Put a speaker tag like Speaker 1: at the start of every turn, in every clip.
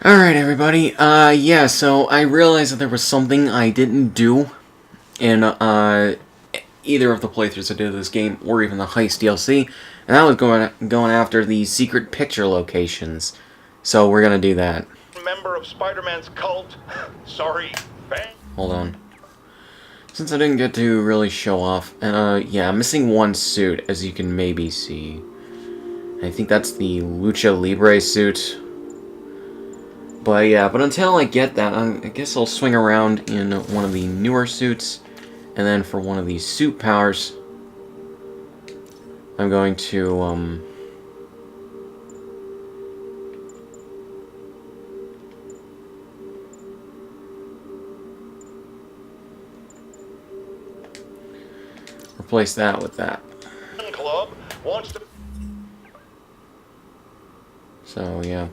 Speaker 1: Alright, everybody. Yeah, so I realized that there was something I didn't do in, either of the playthroughs I did of this game, or even the Heist DLC, and that was going after the secret picture locations. So we're gonna do that.
Speaker 2: Member of Spider-Man's cult. Sorry, fan.
Speaker 1: Hold on. Since I didn't get to really show off, and, yeah, I'm missing one suit, as you can maybe see. I think that's the Lucha Libre suit. But yeah, but until I get that, I guess I'll swing around in one of the newer suits, and then for one of these suit powers, I'm going to, replace that with that.
Speaker 2: Club wants to
Speaker 1: So, yeah.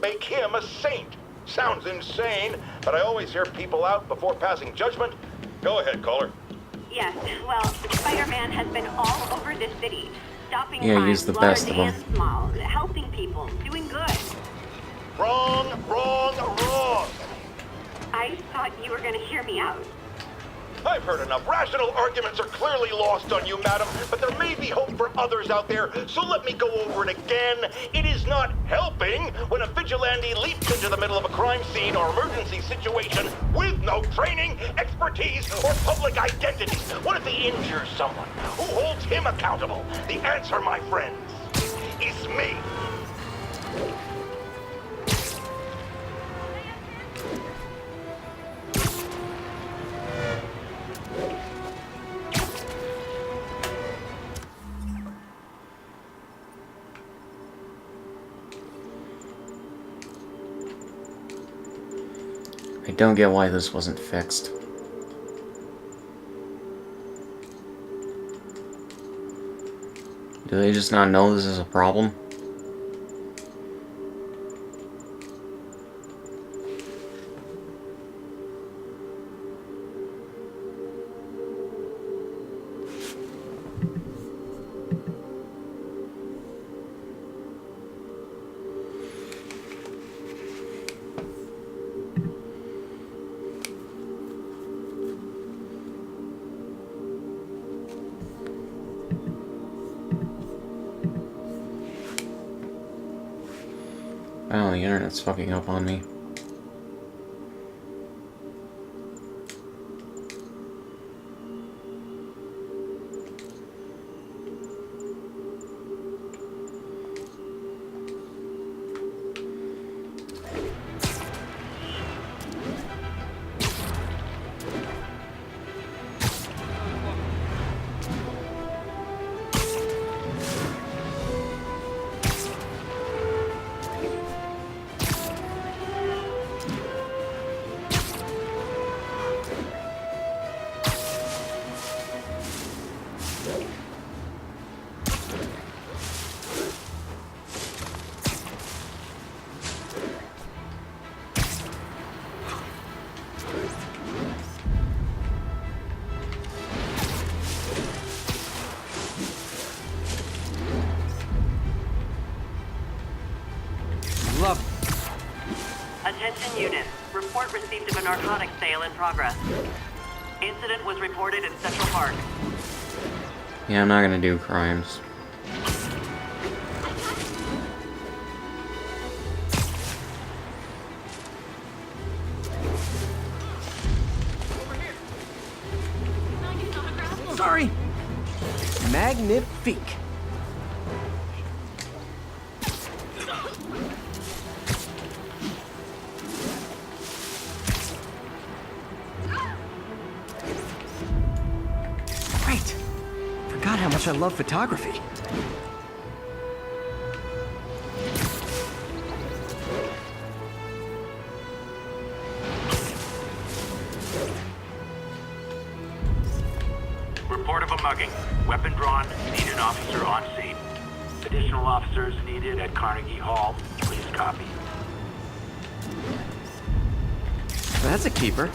Speaker 2: make him a saint. Sounds insane, but I always hear people out before passing judgment. Go ahead, caller.
Speaker 3: Yes, well, Spider-Man has been all over this city, stopping
Speaker 1: Yeah,
Speaker 3: crime,
Speaker 1: he's the best
Speaker 3: large
Speaker 1: of them.
Speaker 3: and small, helping people, doing good.
Speaker 2: Wrong, wrong, wrong.
Speaker 3: I thought you were gonna hear me out.
Speaker 2: I've heard enough. Rational arguments are clearly lost on you, madam, but there may be hope for others out there, so let me go over it again. It is not helping when a vigilante leaps into the middle of a crime scene or emergency situation with no training, expertise, or public identity. What if he injures someone? Who holds him accountable? The answer, my friends, is me.
Speaker 1: I don't get why this wasn't fixed. Do they just not know this is a problem? Oh, the internet's fucking up on me.
Speaker 4: Attention units. Report received of a narcotics sale in progress. Incident was reported in Central Park.
Speaker 1: Yeah, I'm not gonna do crimes.
Speaker 5: Sorry. Magnifique. Right. Forgot how much I love photography.
Speaker 6: Report of a mugging. Weapon drawn. Need an officer on scene. Additional officers needed at Carnegie Hall. Please copy.
Speaker 5: That's a keeper.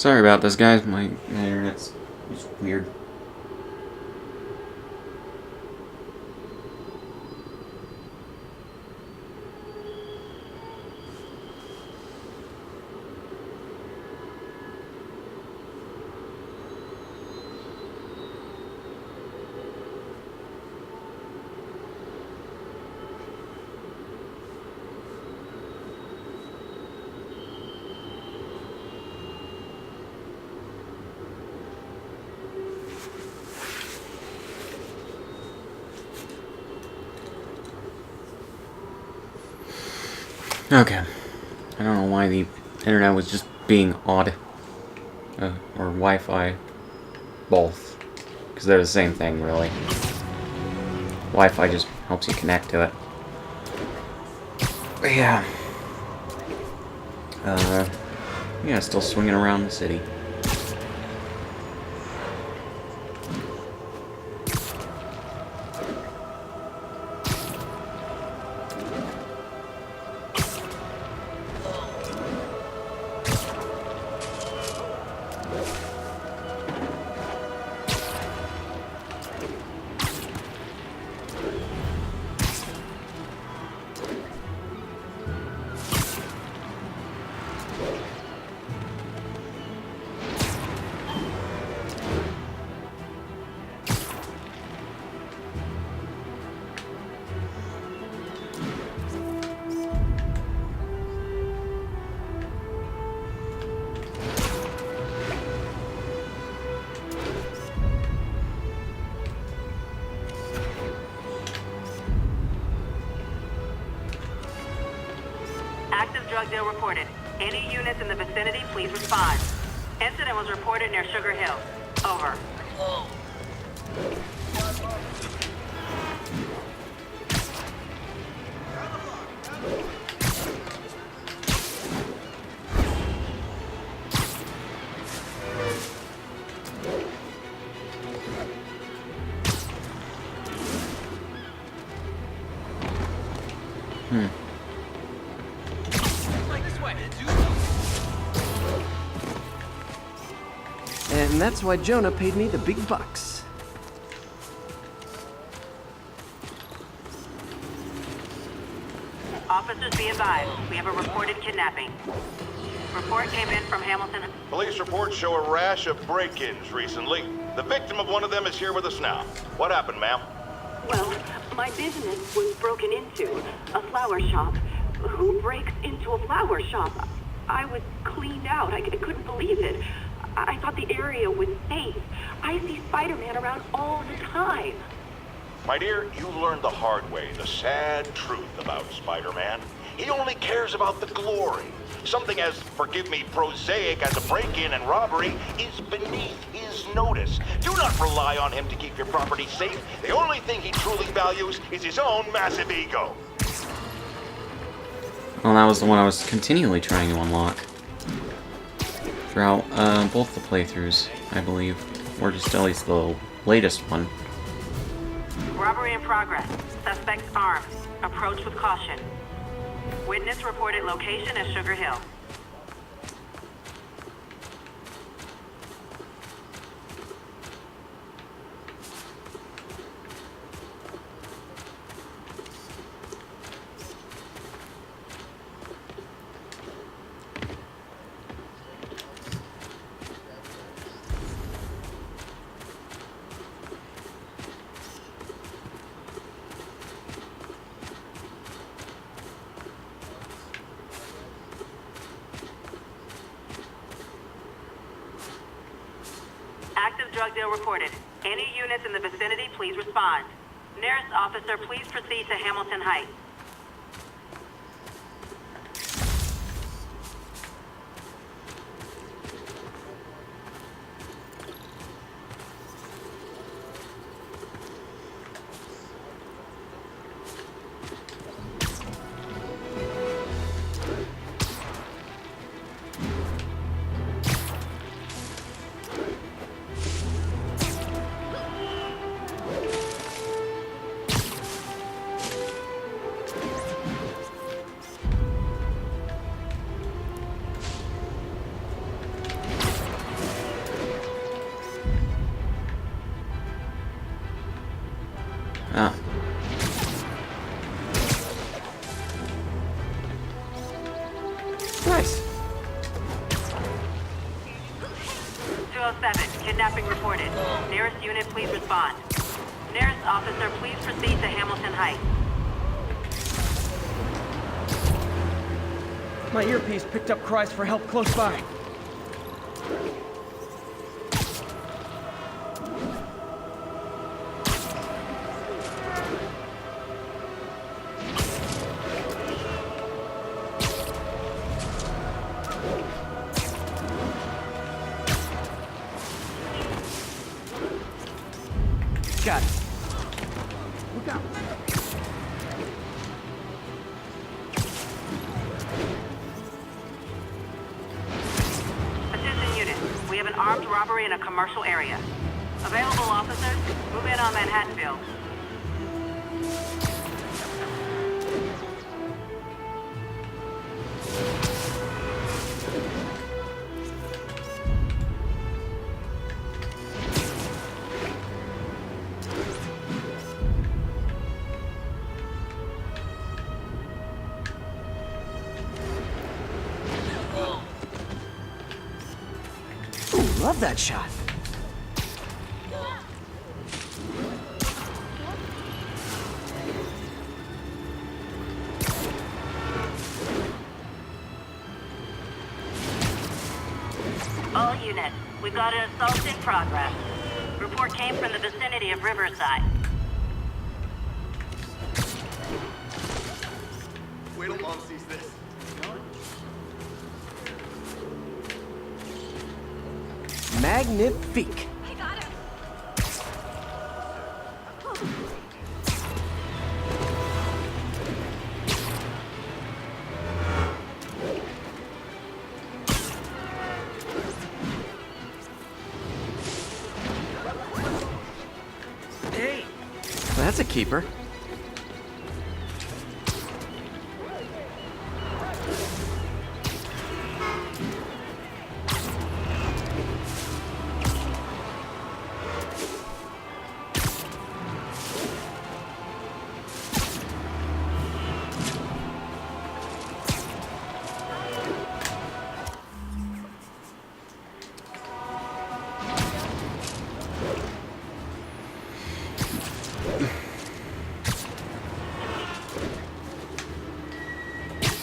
Speaker 1: Sorry about this, guys. My internet's just weird. Okay. I don't know why the internet was just being odd. Or Wi-Fi. Both. Because they're the same thing, really. Wi-Fi just helps you connect to it. But yeah. Yeah, still swinging around the city.
Speaker 4: Active drug deal reported. Any units in the vicinity, please respond. Incident was reported near Sugar Hill. Over.
Speaker 5: And that's why Jonah paid me the big bucks.
Speaker 4: Officers be advised. We have a reported kidnapping. Report came in from Hamilton.
Speaker 2: Police reports show a rash of break-ins recently. The victim of one of them is here with us now. What happened, ma'am?
Speaker 3: Well, my business was broken into. A flower shop. Who breaks into a flower shop? I was cleaned out. I couldn't believe it. I thought the area was safe. I see Spider-Man around all the time.
Speaker 2: My dear, you learned the hard way the sad truth about Spider-Man. He only cares about the glory. Something as, forgive me, prosaic as a break-in and robbery is beneath his notice. Do not rely on him to keep your property safe. The only thing he truly values is his own massive ego.
Speaker 1: Well, that was the one I was continually trying to unlock. Throughout both the playthroughs, I believe. Or just at least the latest one.
Speaker 4: Robbery in progress. Suspects armed. Approach with caution. Witness reported location as Sugar Hill. Active drug deal reported. Any units in the vicinity, please respond. Nearest officer, please proceed to Hamilton Heights.
Speaker 5: Nice.
Speaker 4: 207, kidnapping reported. Nearest unit, please respond. Nearest officer, please proceed to Hamilton Heights.
Speaker 5: My earpiece picked up cries for help close by. Got it. Look out.
Speaker 4: Attention unit, we have an armed robbery in a commercial area. Available officers, move in on Manhattanville.
Speaker 5: Ooh, love that shot.
Speaker 4: All units, we've got an assault in progress. Report came from the vicinity of Riverside.
Speaker 7: Wait till Mom sees this.
Speaker 5: Magnifique.
Speaker 8: I got him.
Speaker 5: Hey. That's a keeper.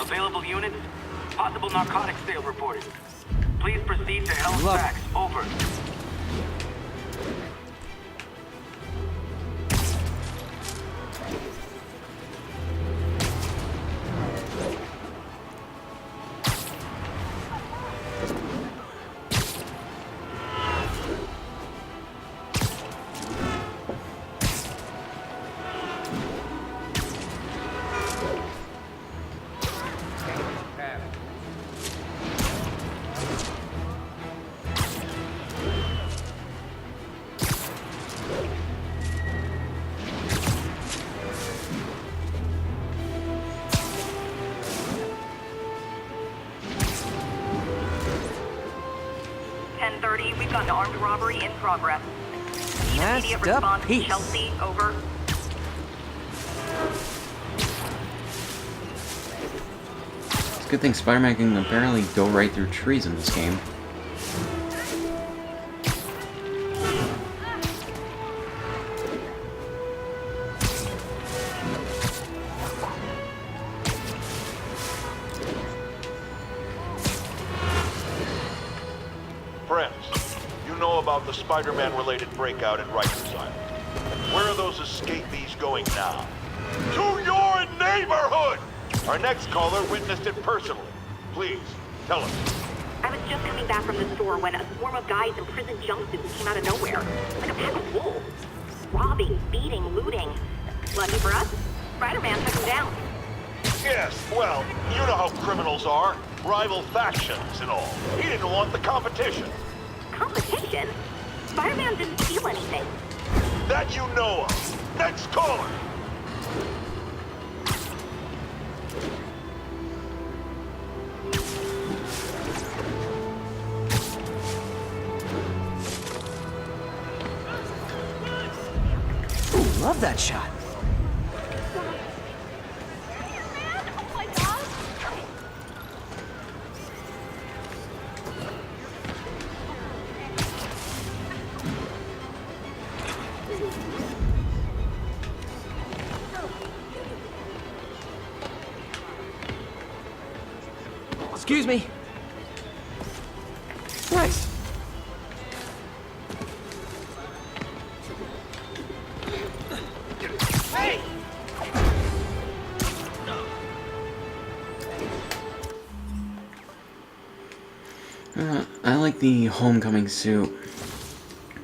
Speaker 6: Available units? Possible narcotics sale reported. Please proceed to
Speaker 5: Love-
Speaker 6: Halifax. Over.
Speaker 4: We've got an armed robbery in progress. Need immediate
Speaker 5: Messed up
Speaker 4: response.
Speaker 5: piece.
Speaker 4: Chelsea, over.
Speaker 1: It's a good thing Spider-Man can apparently go right through trees in this game.
Speaker 2: Friends, you know about the Spider-Man-related breakout at Rikers Island. Where are those escapees going now? To your neighborhood! Our next caller witnessed it personally. Please, tell us.
Speaker 3: I was just coming back from the store when a swarm of guys in prison jumpsuits came out of nowhere. Like a pack of wolves. Robbing, beating, looting. Lucky for us, Spider-Man took them down.
Speaker 2: Yes, well, you know how criminals are. Rival factions and all. He didn't want the competition.
Speaker 3: Competition? Spider-Man didn't steal anything.
Speaker 2: That you know of. Next caller!
Speaker 5: Ooh, love that shot.
Speaker 8: Oh my god!
Speaker 5: Excuse me. Nice.
Speaker 1: I like the homecoming suit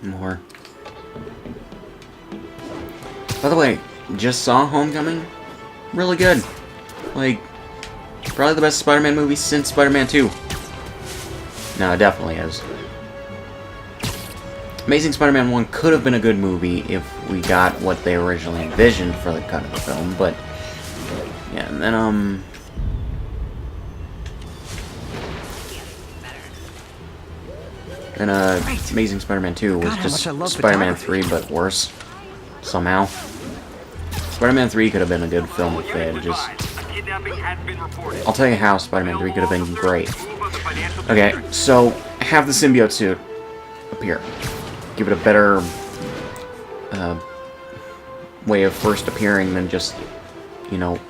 Speaker 1: more. By the way, just saw Homecoming. Really good. Like, probably the best Spider-Man movie since Spider-Man 2. No, it definitely is. Amazing Spider-Man 1 could have been a good movie if we got what they originally envisioned for the cut of the film, but yeah, and then Amazing Spider-Man 2 was just Spider-Man 3 but worse somehow. Spider-Man 3 could have been a good film if they had just... I'll tell you how Spider-Man 3 could have been great. Okay, so have the symbiote suit appear. Give it a better way of first appearing than just, you know,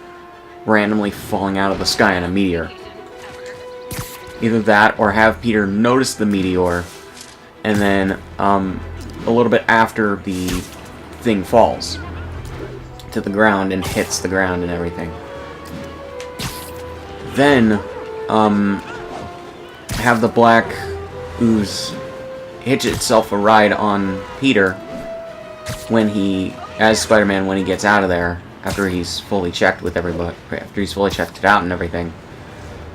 Speaker 1: randomly falling out of the sky on a meteor. Either that, or have Peter notice the meteor, and then a little bit after the thing falls to the ground and hits the ground and everything. Then, have the black ooze hitch itself a ride on Peter when he, as Spider-Man, when he gets out of there after he's fully checked with everybody, after he's fully checked it out and everything.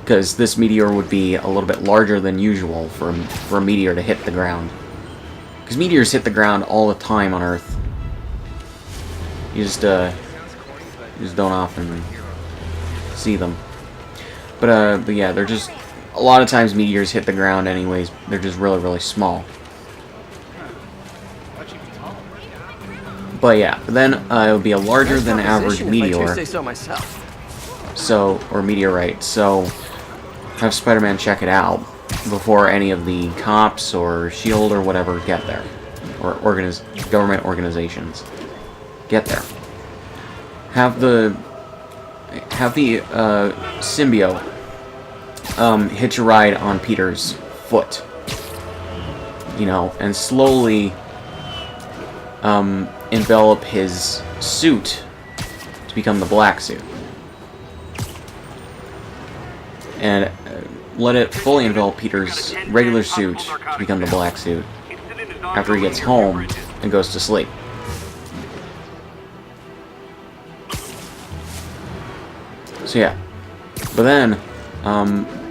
Speaker 1: Because this meteor would be a little bit larger than usual for a meteor to hit the ground. Because meteors hit the ground all the time on Earth. You just don't often see them. But yeah, they're just... A lot of times meteors hit the ground anyways. They're just really, really small. But yeah, then it would be a larger than average meteor. So, or meteorite. So, have Spider-Man check it out before any of the cops or S.H.I.E.L.D. or whatever get there. Or government organizations get there. Have the symbiote hitch a ride on Peter's foot. You know, and slowly envelop his suit to become the black suit. And let it fully envelop Peter's regular suit to become the black suit after he gets home and goes to sleep. So yeah. But then,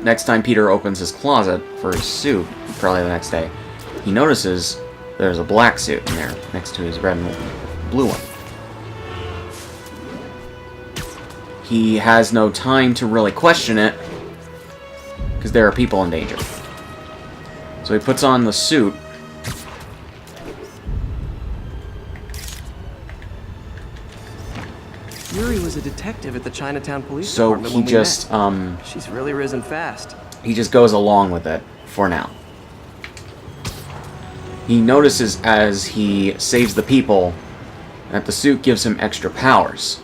Speaker 1: next time Peter opens his closet for his suit, probably the next day, he notices there's a black suit in there next to his red and blue one. He has no time to really question it, because there are people in danger. So he puts on the suit.
Speaker 5: Yuri was a detective at the Chinatown Police
Speaker 1: So
Speaker 5: Department
Speaker 1: he
Speaker 5: when we
Speaker 1: just,
Speaker 5: met. She's really risen fast.
Speaker 1: he just goes along with it for now. He notices as he saves the people that the suit gives him extra powers.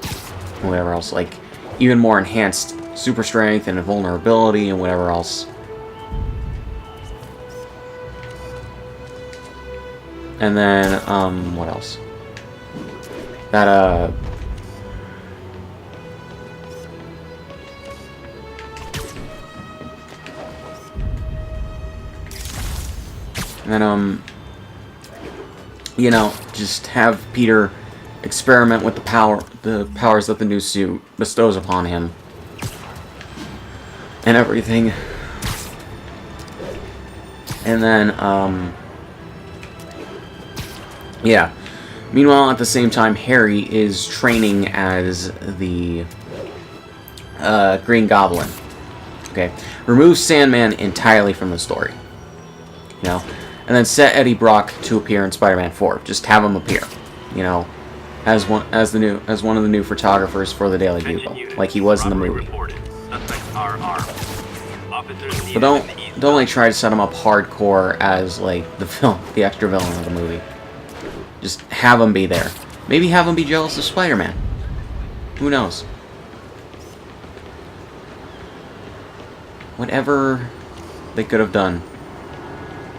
Speaker 1: And whatever else, like even more enhanced super strength and invulnerability and whatever else. And then, what else? That, and then, you know, just have Peter experiment with the powers that the new suit bestows upon him. And everything. And then, yeah. Meanwhile, at the same time, Harry is training as the Green Goblin. Okay? Remove Sandman entirely from the story. You know? And then set Eddie Brock to appear in Spider-Man 4. Just have him appear. You know? As one of the new photographers for the Daily Bugle. Like he was in the movie. But don't like try to set him up hardcore as like the extra villain of the movie. Just have him be there. Maybe have him be jealous of Spider-Man. Who knows? whatever they could have done,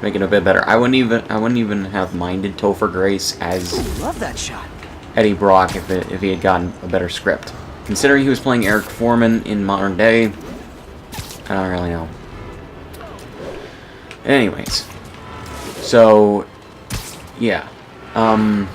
Speaker 1: make it a bit better. I wouldn't even have minded Topher Grace as
Speaker 5: Love that shot.
Speaker 1: Eddie Brock if he had gotten a better script. Considering he was playing Eric Foreman in modern day, I don't really know. Anyways, so yeah,
Speaker 2: I've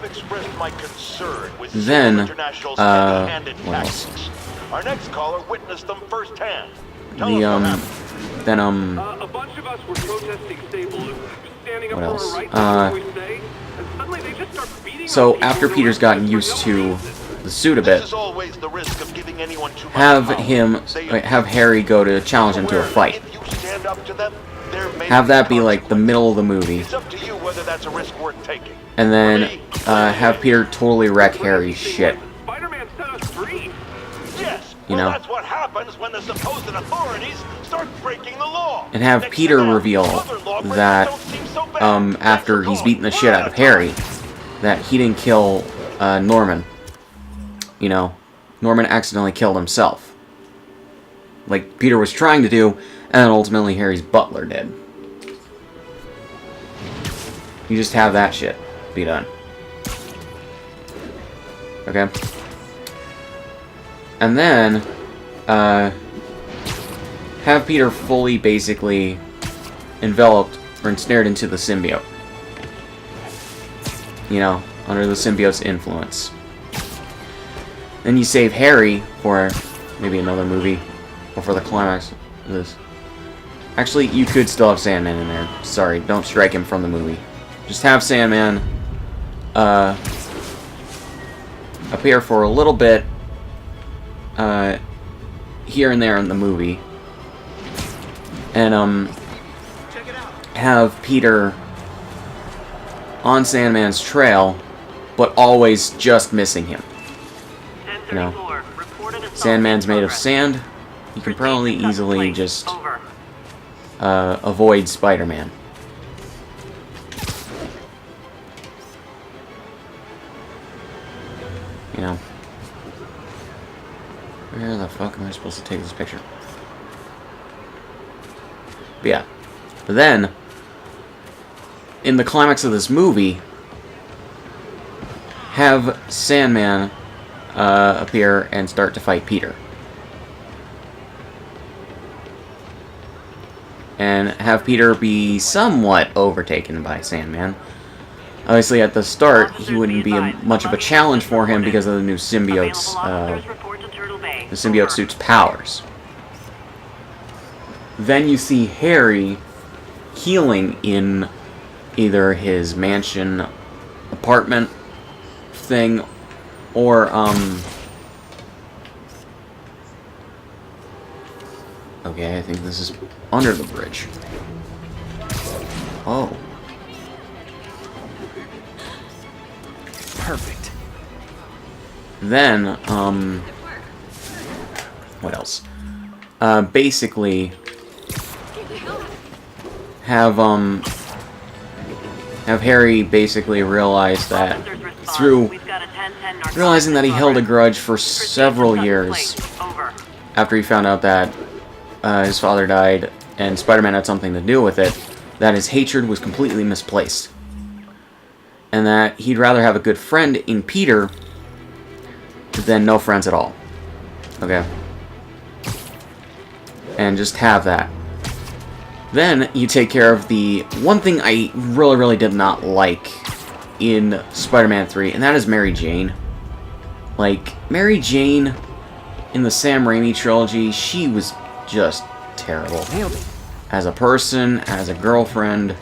Speaker 2: expressed my concern with
Speaker 1: then,
Speaker 2: International's heavy-handed
Speaker 1: what else?
Speaker 2: tactics. Our next caller witnessed them firsthand. Tell
Speaker 1: The
Speaker 2: us what happened.
Speaker 1: then
Speaker 8: A bunch of us were protesting Sable, standing up
Speaker 1: What
Speaker 8: for
Speaker 1: else?
Speaker 8: our rights to what we say, and suddenly they just start beating
Speaker 1: so
Speaker 8: on people
Speaker 1: after
Speaker 8: who
Speaker 1: Peter's
Speaker 8: are
Speaker 1: gotten
Speaker 8: for
Speaker 1: used
Speaker 8: no
Speaker 1: to
Speaker 8: reason.
Speaker 1: the suit a
Speaker 2: This
Speaker 1: bit,
Speaker 2: is always the risk of giving anyone too much
Speaker 1: have
Speaker 2: power.
Speaker 1: have Harry go to challenge him to a fight.
Speaker 2: If you stand up to them, there may
Speaker 1: Have that be like the
Speaker 2: consequences.
Speaker 1: middle of the movie,
Speaker 2: It's up to you whether that's a risk worth taking.
Speaker 1: and then have Peter totally wreck Harry's shit.
Speaker 8: Spider-Man set us free.
Speaker 2: Yes,
Speaker 1: You
Speaker 2: well,
Speaker 1: know.
Speaker 2: that's what happens when the supposed authorities start breaking the law.
Speaker 1: And have
Speaker 2: Next
Speaker 1: Peter
Speaker 2: thing out,
Speaker 1: reveal
Speaker 2: other lawbreakers
Speaker 1: that,
Speaker 2: don't seem so bad.
Speaker 1: after
Speaker 2: Thanks
Speaker 1: he's
Speaker 2: for
Speaker 1: beaten the
Speaker 2: calling.
Speaker 1: shit
Speaker 2: We're
Speaker 1: out of
Speaker 2: of
Speaker 1: Harry,
Speaker 2: time.
Speaker 1: that he didn't kill Norman. You know, Norman accidentally killed himself. Like Peter was trying to do, and then ultimately Harry's butler did. You just have that shit be done. Okay? And then, have Peter fully, basically, enveloped or ensnared into the symbiote. You know, under the symbiote's influence. Then you save Harry for maybe another movie, or for the climax of this. Actually, you could still have Sandman in there. Sorry, don't strike him from the movie. Just have Sandman appear for a little bit here and there in the movie. And have Peter on Sandman's trail, but always just missing him. You know,
Speaker 4: 1034, reported assault
Speaker 1: Sandman's
Speaker 4: in
Speaker 1: made of
Speaker 4: progress.
Speaker 1: sand. You can probably
Speaker 4: Proceed to
Speaker 1: easily
Speaker 4: place.
Speaker 1: just
Speaker 4: Over.
Speaker 1: avoid Spider-Man. You know, where the fuck am I supposed to take this picture? But yeah, but then in the climax of this movie, have Sandman appear and start to fight Peter. And have Peter be somewhat overtaken by Sandman. Obviously, at the start, he wouldn't be much of a challenge for him because of the new symbiote's,
Speaker 4: Available officers report to Turtle Bay.
Speaker 1: the symbiote
Speaker 4: Over.
Speaker 1: suit's powers. Then you see Harry healing in either his mansion apartment thing or okay, I think this is under the bridge. Oh.
Speaker 5: Perfect.
Speaker 1: Then what else? Basically have Harry basically realize that
Speaker 4: Officers respond.
Speaker 1: through
Speaker 4: We've got a 1010 narcotics
Speaker 1: realizing that he
Speaker 4: in
Speaker 1: held a
Speaker 4: progress.
Speaker 1: grudge for
Speaker 4: Proceed to
Speaker 1: several
Speaker 4: such
Speaker 1: years
Speaker 4: place. Over.
Speaker 1: after he found out that his father died and Spider-Man had something to do with it, that his hatred was completely misplaced. And that he'd rather have a good friend in Peter than no friends at all. Okay? And just have that. Then you take care of the one thing I really, really did not like in Spider-Man 3, and that is Mary Jane. Like, Mary Jane in the Sam Raimi trilogy, she was just terrible.
Speaker 5: Nailed it.
Speaker 1: As a person, as a girlfriend,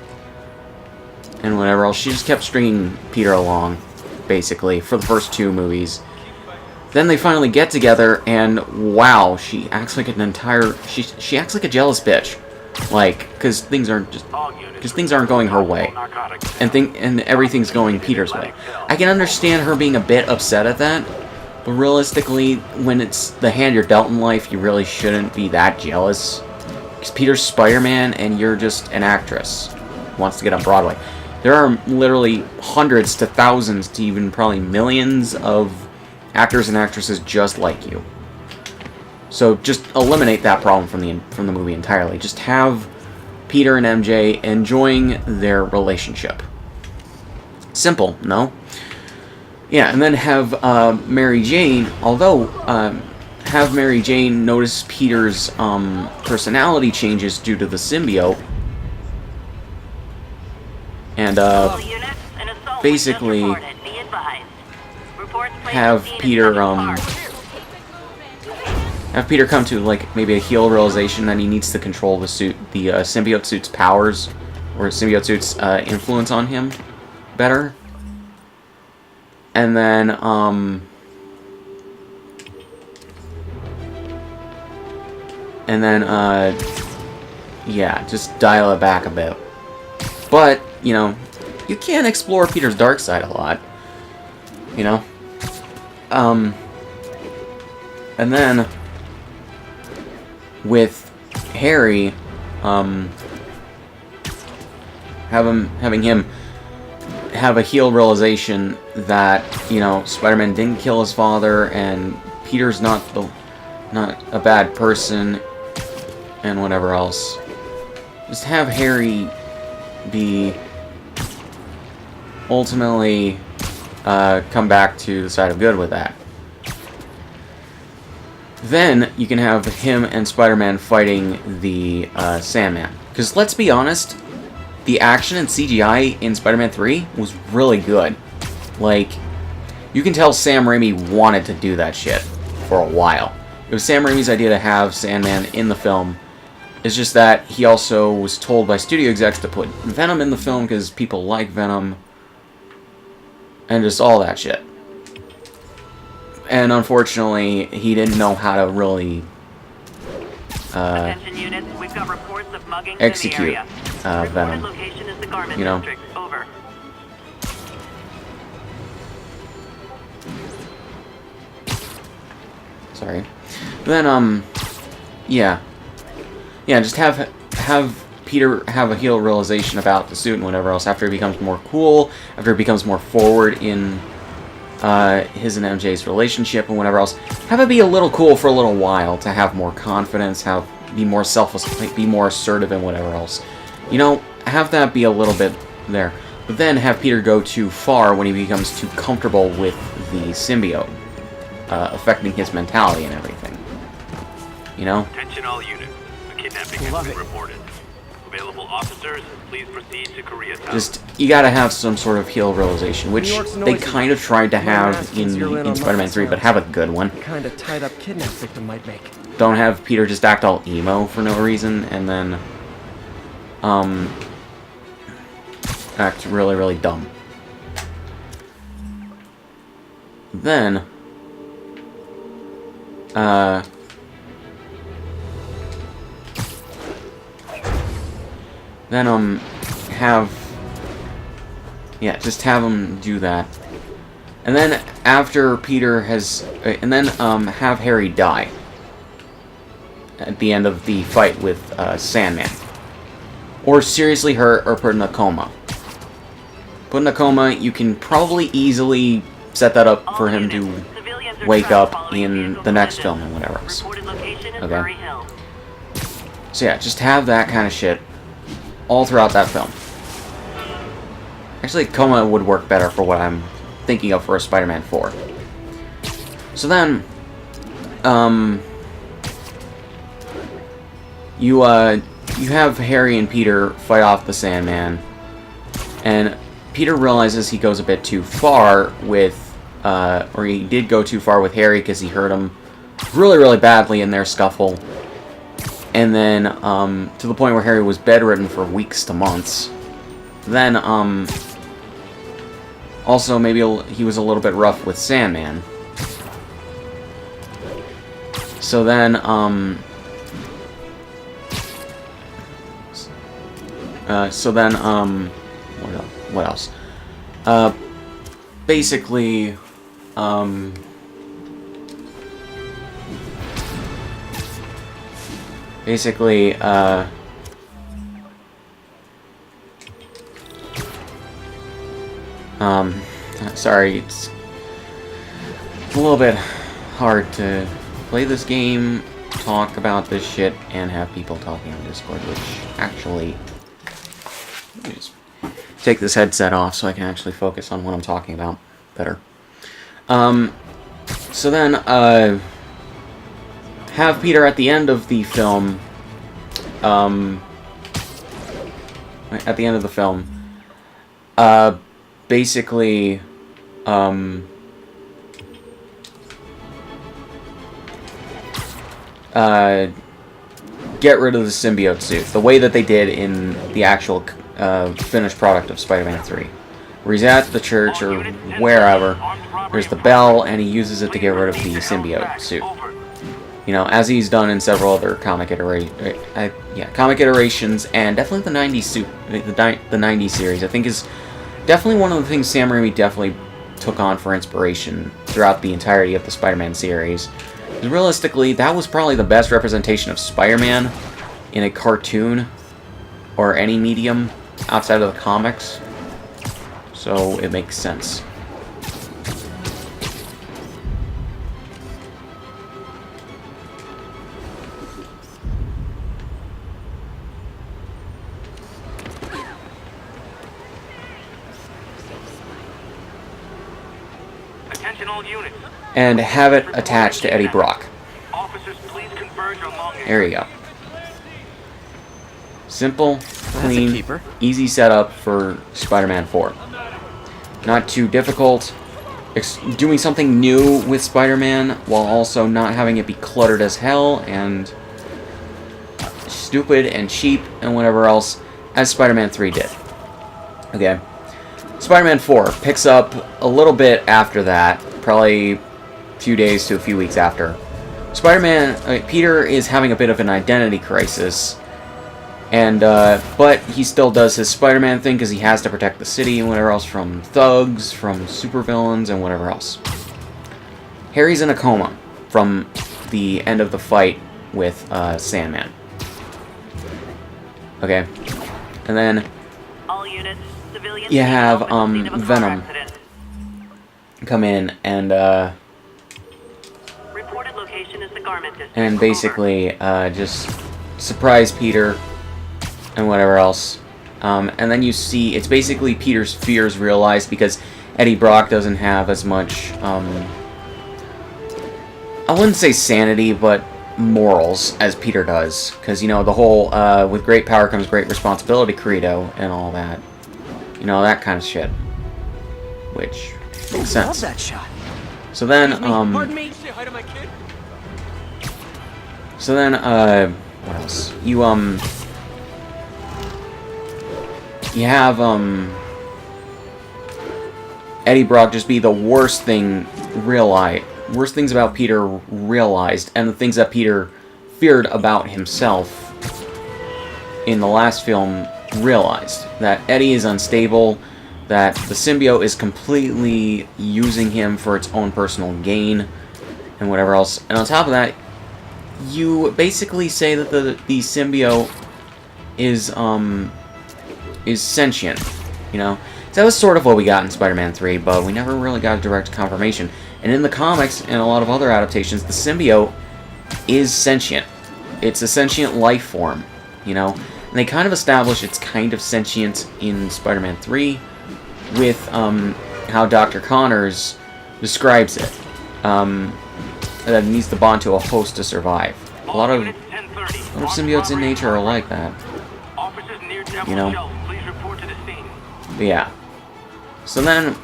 Speaker 1: and whatever else. She just kept stringing Peter along, basically, for the first two movies. Then they finally get together, and wow, she acts like an entire... She acts like a jealous bitch. Like, because things aren't going her way. And everything's going Peter's way. I can understand her being a bit upset at that, but realistically, when it's the hand you're dealt in life, you really shouldn't be that jealous. Because Peter's Spider-Man, and you're just an actress who wants to get on Broadway. There are literally hundreds to thousands to even probably millions of actors and actresses just like you. So just eliminate that problem from the movie entirely. Just have Peter and MJ enjoying their relationship. Simple, no? Yeah, and then have Mary Jane, although have Mary Jane notice Peter's personality changes due to the symbiote, and basically have Peter come to like maybe a heel realization that he needs to control the symbiote suit's powers, or symbiote suit's influence on him better. And then yeah, just dial it back a bit. But, you know, you can explore Peter's dark side a lot, you know? And then, with Harry, having him have a heel realization that, you know, Spider-Man didn't kill his father, and Peter's not a bad person, and whatever else. Just have Harry be ultimately come back to the side of good with that. Then you can have him and Spider-Man fighting the Sandman. Because let's be honest, the action and CGI in Spider-Man 3 was really good. Like, you can tell Sam Raimi wanted to do that shit for a while. It was Sam Raimi's idea to have Sandman in the film. It's just that he also was told by studio execs to put Venom in the film because people like Venom. And just all that shit. And unfortunately, he didn't know how to really
Speaker 4: Attention units, we've got reports of muggings
Speaker 1: execute
Speaker 4: in the area.
Speaker 1: Venom.
Speaker 4: Location is the Garment
Speaker 1: You know?
Speaker 4: District. Over.
Speaker 1: Sorry. Then, yeah. Yeah, just have Peter have a heel realization about the suit and whatever else after he becomes more cool, after he becomes more forward in his and MJ's relationship and whatever else. Have it be a little cool for a little while to have more confidence, be more selfless, be more assertive and whatever else. You know, have that be a little bit there. But then have Peter go too far when he becomes too comfortable with the symbiote, affecting his mentality and everything. You know?
Speaker 6: Attention all units. A kidnapping has been reported. Available officers, please proceed to Koreatown.
Speaker 1: Just, you gotta have some sort of heel realization, which they kind of tried to have in Spider-Man 3, but have a good one.
Speaker 5: Kind of tied up kidnap victim might make.
Speaker 1: Don't have Peter just act all emo for no reason, and then, act really, really dumb. Then, just have him do that. And then after Peter has, have Harry die at the end of the fight with Sandman. Or seriously hurt or put in a coma. Put in a coma, you can probably easily set that up for him to wake up in the next film and whatever else. Okay? So yeah, just have that kind of shit all throughout that film. Actually, coma would work better for what I'm thinking of for a Spider-Man 4. So then, you have Harry and Peter fight off the Sandman, and Peter realizes he goes a bit too far with, or he did go too far with Harry because he hurt him really, really badly in their scuffle. And then, to the point where Harry was bedridden for weeks to months. Then, also maybe he was a little bit rough with Sandman. So then, what else? Basically, sorry, it's a little bit hard to play this game talk about this shit and have people talking on Discord, which actually... Let me just take this headset off so I can actually focus on what I'm talking about better. So then, have Peter at the end of the film, basically, get rid of the symbiote suit, the way that they did in the actual finished product of Spider-Man 3. Where he's at the church or wherever, there's the bell, and he uses it to get rid of the symbiote suit. You know, as he's done in several other comic iterations, and definitely the 90s suit, the 90s series, I think is definitely one of the things Sam Raimi definitely took on for inspiration throughout the entirety of the Spider-Man series. Because realistically, that was probably the best representation of Spider-Man in a cartoon or any medium outside of the comics. So it makes sense.
Speaker 6: Attention all units.
Speaker 1: And have it attached to Eddie Brock.
Speaker 6: Officers, please converge along it.
Speaker 1: There you go. Simple, clean,
Speaker 5: keeper.
Speaker 1: easy setup for Spider-Man 4. Not too difficult. Doing something new with Spider-Man while also not having it be cluttered as hell and stupid and cheap and whatever else as Spider-Man 3 did. Okay. Spider-Man 4 picks up a little bit after that, probably a few days to a few weeks after. Peter is having a bit of an identity crisis. And, but he still does his Spider-Man thing because he has to protect the city and whatever else from thugs, from supervillains, and whatever else. Harry's in a coma from the end of the fight with Sandman. Okay. And then
Speaker 4: All units, civilians,
Speaker 1: you have
Speaker 4: open the scene of a car
Speaker 1: Venom
Speaker 4: accident.
Speaker 1: come in and
Speaker 4: Reported location is the garment district.
Speaker 1: and
Speaker 4: Over.
Speaker 1: basically just surprise Peter and whatever else. And then you see, it's basically Peter's fears realized because Eddie Brock doesn't have as much, I wouldn't say sanity, but morals as Peter does. Because, you know, the whole, with great power comes great responsibility credo and all that. You know, that kind of shit. Which makes
Speaker 5: Love
Speaker 1: sense.
Speaker 5: that shot.
Speaker 1: So then,
Speaker 5: Pardon me. Say hi to my kid.
Speaker 1: So then, what else? You have, Eddie Brock just be the worst things about Peter realized, and the things that Peter feared about himself in the last film realized. That Eddie is unstable, that the symbiote is completely using him for its own personal gain, and whatever else. And on top of that, you basically say that the symbiote is sentient, you know? So that was sort of what we got in Spider-Man 3, but we never really got a direct confirmation. And in the comics and a lot of other adaptations, the symbiote is sentient. It's a sentient life form, you know? And they kind of establish it's kind of sentient in Spider-Man 3 with how Dr. Connors describes it. That it needs to bond to a host to survive. A lot of symbiotes in nature are like that. You know? But yeah. So then,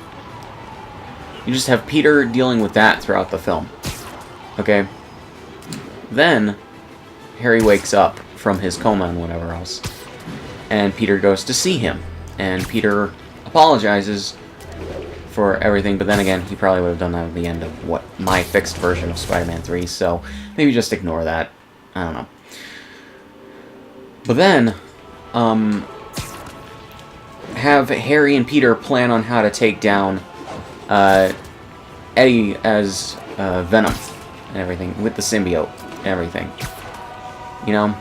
Speaker 1: you just have Peter dealing with that throughout the film. Okay? Then, Harry wakes up from his coma and whatever else. And Peter goes to see him. And Peter apologizes for everything, but then again, he probably would have done that at the end of my fixed version of Spider-Man 3, so maybe just ignore that. I don't know. But then, have Harry and Peter plan on how to take down Eddie as Venom and everything, with the symbiote and everything. You know?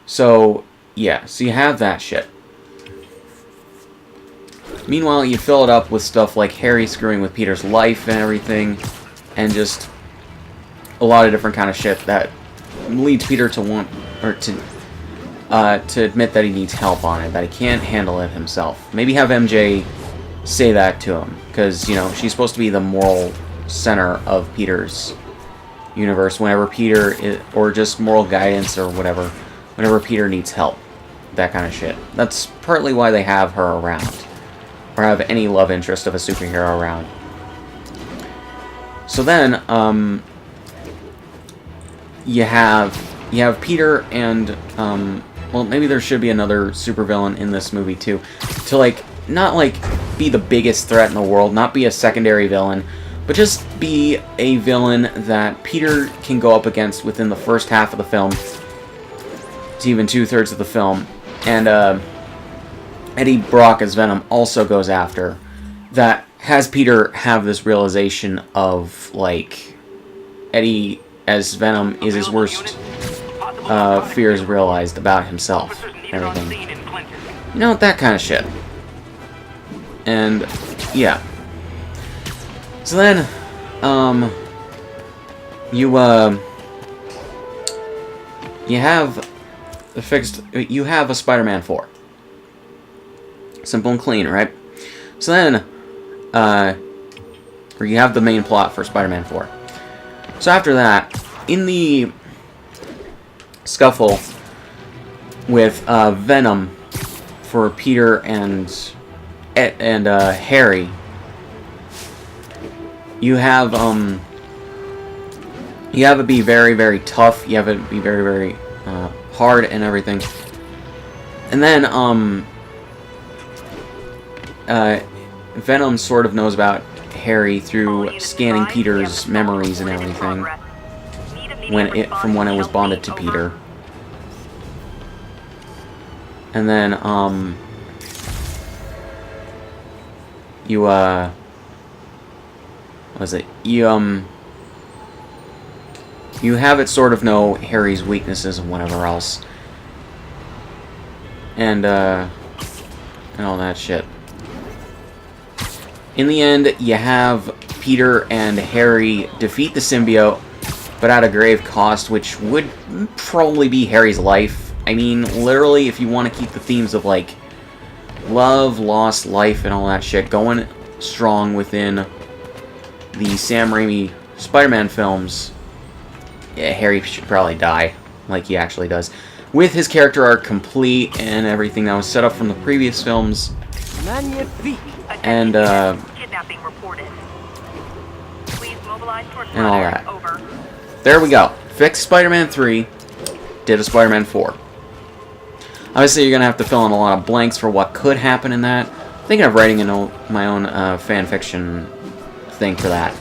Speaker 1: So, yeah, so you have that shit. Meanwhile, you fill it up with stuff like Harry screwing with Peter's life and everything, and just a lot of different kind of shit that leads Peter to want, or to admit that he needs help on it, that he can't handle it himself. Maybe have MJ say that to him, because, you know, she's supposed to be the moral center of Peter's universe whenever Peter or just moral guidance or whatever, whenever Peter needs help. That kind of shit. That's partly why they have her around, or have any love interest of a superhero around. So then, you have Peter and, well, maybe there should be another supervillain in this movie too, to like, not like be the biggest threat in the world, not be a secondary villain, but just be a villain that Peter can go up against within the first half of the film, to even 2/3 of the film, and Eddie Brock as Venom also goes after, that has Peter have this realization of, like, Eddie as Venom is his worst fears realized about himself and everything. You know, that kind of shit. And, yeah. So then, you have a Spider-Man 4. Simple and clean, right? So then, or you have the main plot for Spider-Man 4. So after that, in the scuffle with Venom for Peter and Harry, you have it be very, very tough. You have it be very, very hard and everything. And then Venom sort of knows about Harry through scanning Peter's memories and everything from when it was bonded to Peter. And then you what was it? You have it sort of know Harry's weaknesses and whatever else. And all that shit. In the end, you have Peter and Harry defeat the symbiote, but at a grave cost, which would probably be Harry's life. I mean, literally, if you want to keep the themes of, like, love, loss, life, and all that shit going strong within the Sam Raimi Spider-Man films, yeah, Harry should probably die, like he actually does. With his character arc complete and everything that was set up from the previous films.
Speaker 5: Magnifique.
Speaker 1: And,
Speaker 4: kidnapping reported. Please mobilize towards
Speaker 1: and all that.
Speaker 4: Over.
Speaker 1: There we go. Fixed Spider-Man 3, did a Spider-Man 4. Obviously, you're going to have to fill in a lot of blanks for what could happen in that. I'm thinking of writing my own fan fiction thing for that.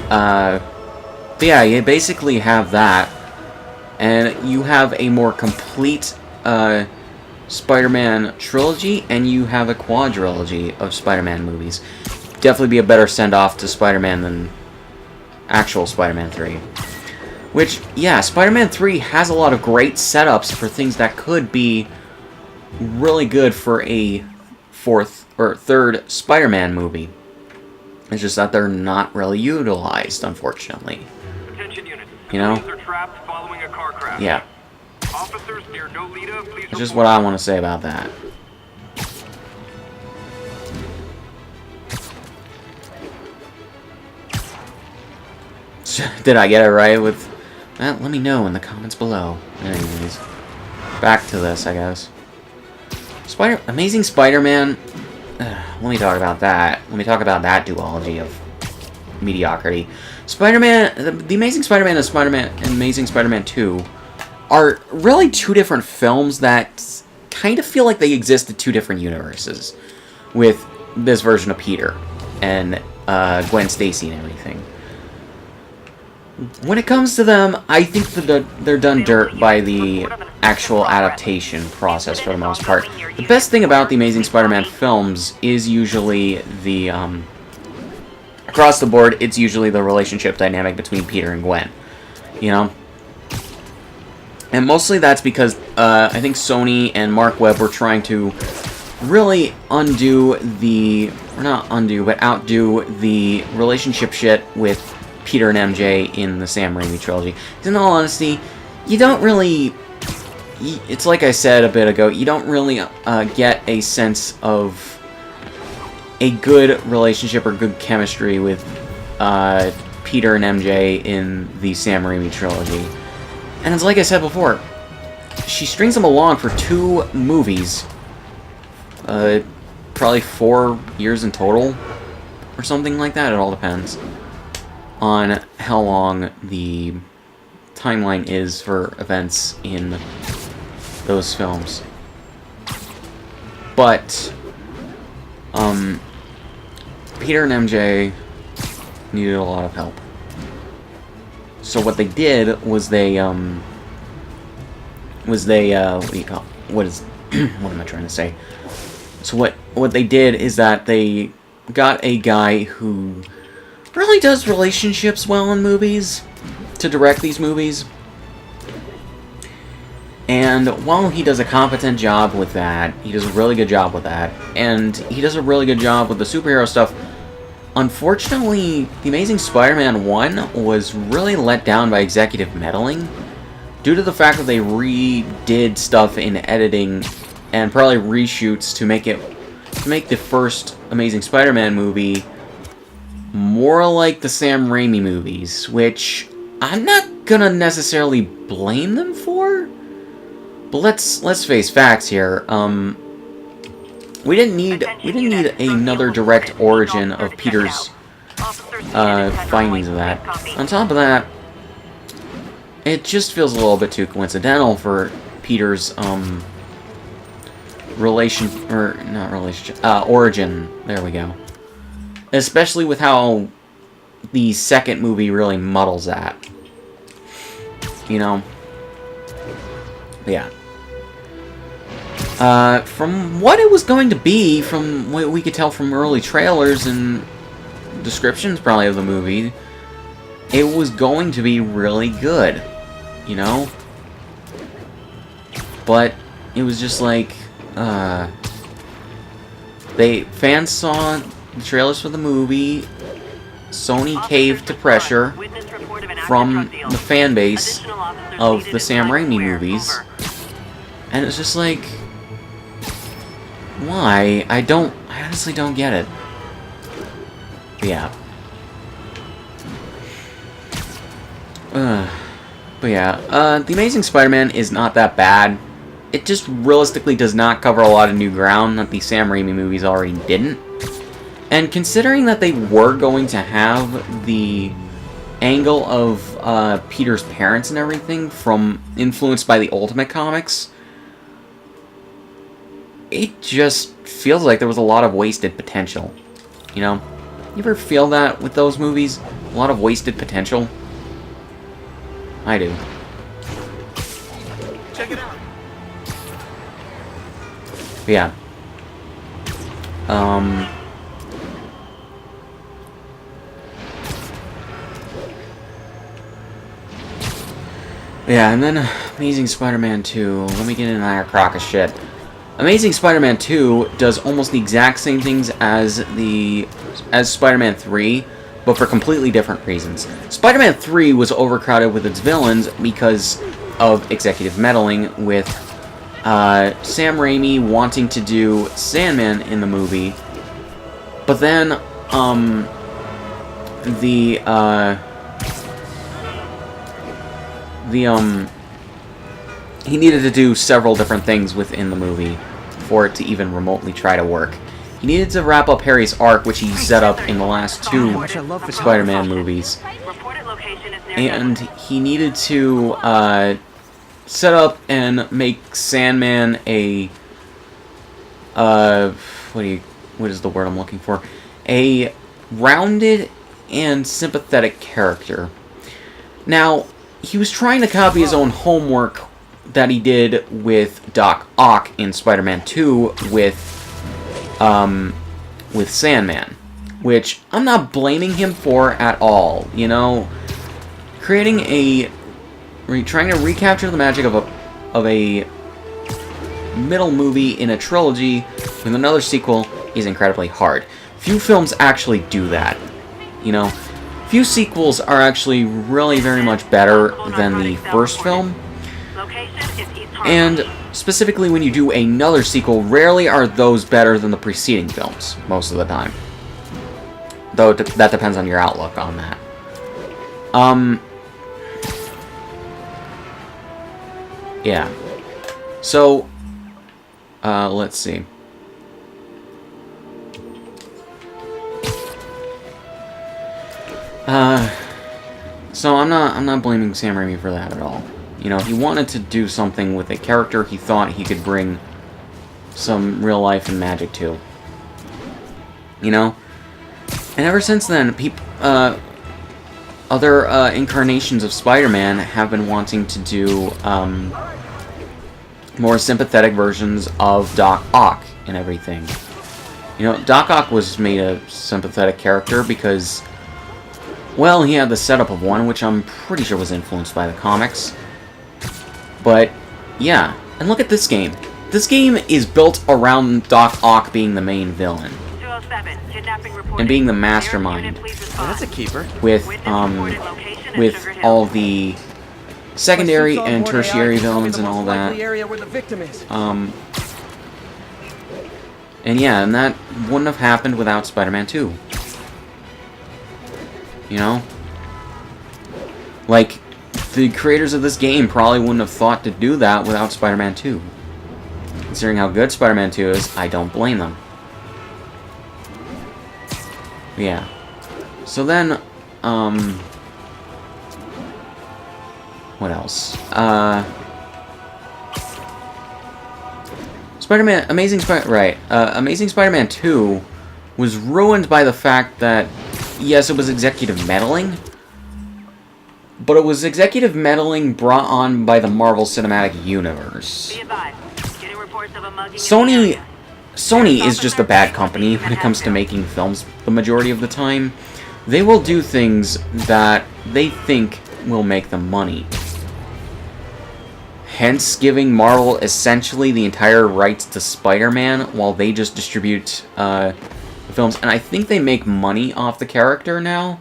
Speaker 1: But yeah, you basically have that, and you have a more complete Spider-Man trilogy, and you have a quadrilogy of Spider-Man movies. Definitely be a better send-off to Spider-Man than actual Spider-Man 3. Which, yeah, Spider-Man 3 has a lot of great setups for things that could be really good for a third Spider-Man movie. It's just that they're not really utilized, unfortunately.
Speaker 8: Attention units.
Speaker 1: You know?
Speaker 8: Police are trapped following a car crash.
Speaker 1: Yeah.
Speaker 8: Officers near Nolita, please
Speaker 1: That's just
Speaker 8: report.
Speaker 1: what I want to say about that. Did I get it right with... Well, let me know in the comments below. Anyways. Back to this, I guess. Amazing Spider-Man... let me talk about that. Let me talk about that duology of mediocrity. Spider-Man... The Amazing Spider-Man and Amazing Spider-Man 2 are really two different films that kind of feel like they exist in two different universes. With this version of Peter and Gwen Stacy and everything. When it comes to them, I think that they're done dirt by the actual adaptation process for the most part. The best thing about the Amazing Spider-Man films is usually the, across the board, it's usually the relationship dynamic between Peter and Gwen. You know? And mostly that's because, I think Sony and Mark Webb were trying to really undo the, or not undo, but outdo the relationship shit with Peter and MJ in the Sam Raimi trilogy. 'Cause in all honesty, you don't really, it's like I said a bit ago, you don't really get a sense of a good relationship or good chemistry with Peter and MJ in the Sam Raimi trilogy. And it's like I said before, she strings them along for 2 movies, probably 4 years in total, or something like that. It all depends on how long the timeline is for events in those films. But, Peter and MJ needed a lot of help. So what they did was they, what do you call it? What am I trying to say? So what they did is that they got a guy who really does relationships well in movies to direct these movies. And while he does a competent job with that, he does a really good job with that, and he does a really good job with the superhero stuff, unfortunately, The Amazing Spider-Man 1 was really let down by executive meddling due to the fact that they redid stuff in editing and probably reshoots to make the first Amazing Spider-Man movie more like the Sam Raimi movies, which I'm not gonna necessarily blame them for. But let's face facts here. We didn't need another direct origin of Peter's findings of that. On top of that, it just feels a little bit too coincidental for Peter's origin. There we go. Especially with how the second movie really muddles that. You know? But yeah. From what it was going to be, from what we could tell from early trailers and descriptions probably of the movie, it was going to be really good, you know? But it was just like, fans saw the trailers for the movie, Sony caved to pressure from the fan base of the Sam Raimi movies, and it's just like, why? I honestly don't get it. But yeah. But yeah, The Amazing Spider-Man is not that bad. It just realistically does not cover a lot of new ground that the Sam Raimi movies already didn't. And considering that they were going to have the angle of Peter's parents and everything from influenced by the Ultimate Comics, it just feels like there was a lot of wasted potential. You know? You ever feel that with those movies? A lot of wasted potential? I do.
Speaker 7: Check it out.
Speaker 1: But yeah. Yeah, and then Amazing Spider-Man 2. Let me get in that crock of shit. Amazing Spider-Man 2 does almost the exact same things as Spider-Man 3, but for completely different reasons. Spider-Man 3 was overcrowded with its villains because of executive meddling with Sam Raimi wanting to do Sandman in the movie, but then he needed to do several different things within the movie for it to even remotely try to work. He needed to wrap up Harry's arc, which he set up in the last 2 Spider-Man movies. And he needed to set up and make Sandman a what is the word I'm looking for? A rounded and sympathetic character. Now, he was trying to copy his own homework that he did with Doc Ock in Spider-Man 2 with Sandman, which I'm not blaming him for at all. You know, trying to recapture the magic of a middle movie in a trilogy with another sequel is incredibly hard. Few films actually do that. You know, few sequels are actually really very much better than the first film. And specifically when you do another sequel, rarely are those better than the preceding films, most of the time. Though that depends on your outlook on that. Yeah. So, let's see. So I'm not blaming Sam Raimi for that at all. You know, he wanted to do something with a character he thought he could bring some real life and magic to. You know? And ever since then, other incarnations of Spider-Man have been wanting to do more sympathetic versions of Doc Ock and everything. You know, Doc Ock was made a sympathetic character because, well, he had the setup of one, which I'm pretty sure was influenced by the comics. But, yeah. And look at this game. This game is built around Doc Ock being the main villain. And being the mastermind.
Speaker 5: Oh, that's a keeper.
Speaker 1: With all the secondary and tertiary villains and all that. And yeah, and that wouldn't have happened without Spider-Man 2. You know? Like, the creators of this game probably wouldn't have thought to do that without Spider-Man 2. Considering how good Spider-Man 2 is, I don't blame them. Yeah. So then, what else? Amazing Spider-Man 2 was ruined by the fact that, yes, it was executive meddling, but it was executive meddling brought on by the Marvel Cinematic Universe. Sony is just a bad company when it comes to making films the majority of the time. They will do things that they think will make them money. Hence giving Marvel essentially the entire rights to Spider-Man while they just distribute the films. And I think they make money off the character now.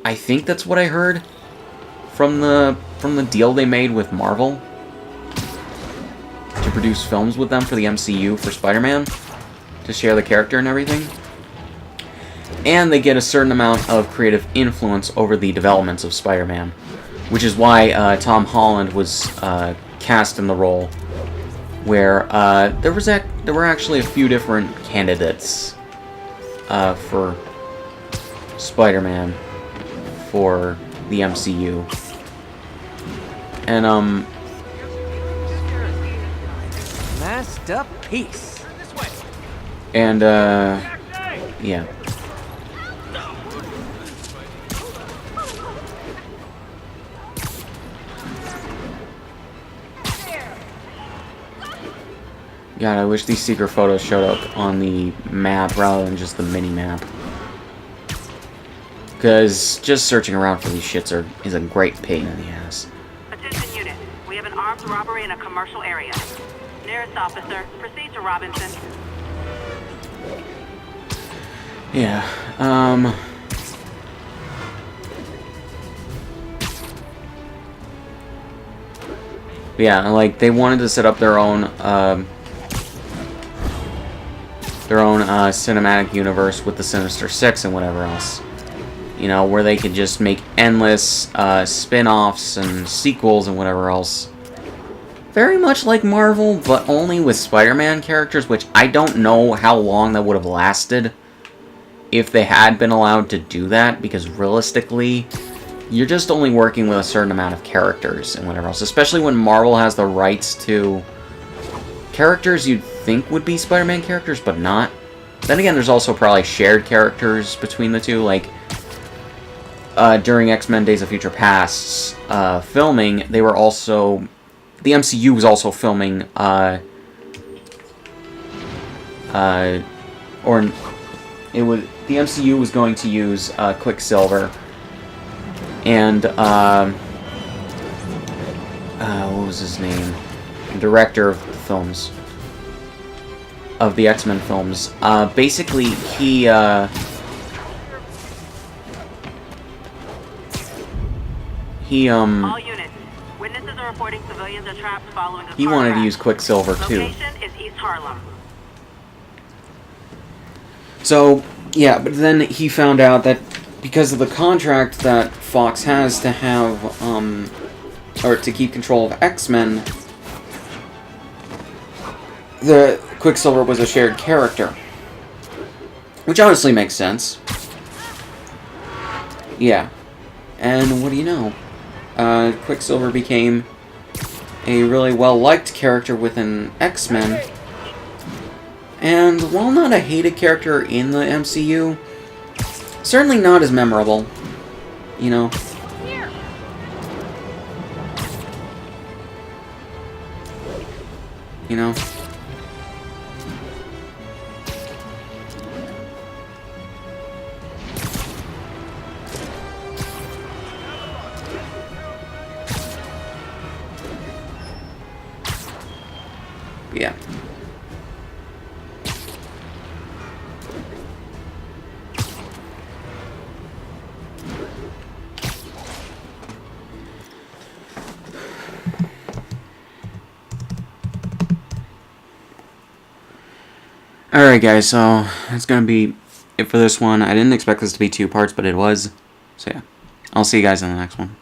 Speaker 1: I think that's what I heard from the deal they made with Marvel to produce films with them for the MCU for Spider-Man, to share the character and everything. And they get a certain amount of creative influence over the developments of Spider-Man, which is why Tom Holland was cast in the role, where there were actually a few different candidates for Spider-Man for the MCU. And
Speaker 5: Masterpiece.
Speaker 1: And yeah. God, I wish these secret photos showed up on the map rather than just the mini-map. Because just searching around for these shits is a great pain in the ass.
Speaker 4: Attention unit. We have an armed robbery in a commercial area. Nearest officer, proceed to Robinson.
Speaker 1: Yeah, yeah, like, they wanted to set up their own cinematic universe with the Sinister Six and whatever else. You know, where they could just make endless spin-offs and sequels and whatever else. Very much like Marvel, but only with Spider-Man characters, which I don't know how long that would have lasted if they had been allowed to do that, because realistically, you're just only working with a certain amount of characters and whatever else, especially when Marvel has the rights to characters you'd think would be Spider-Man characters, but not. Then again, there's also probably shared characters between the two, like during X-Men Days of Future Past's filming, they were also... The MCU was also filming, the MCU was going to use Quicksilver and what was his name? director of the films, of the X-Men films. Basically, he
Speaker 4: All units. Witnesses are reporting civilians are trapped following a
Speaker 1: he
Speaker 4: car
Speaker 1: wanted to
Speaker 4: crash.
Speaker 1: use Quicksilver too.
Speaker 4: Location is East Harlem.
Speaker 1: So, yeah, but then he found out that because of the contract that Fox has to have, or to keep control of X-Men, the Quicksilver was a shared character. Which honestly makes sense. Yeah. And what do you know? Quicksilver became a really well-liked character within X-Men. And while not a hated character in the MCU, certainly not as memorable. You know? You know? Yeah. Alright guys, so that's gonna be it for this one. I didn't expect this to be 2 parts, but it was. So yeah, I'll see you guys in the next one.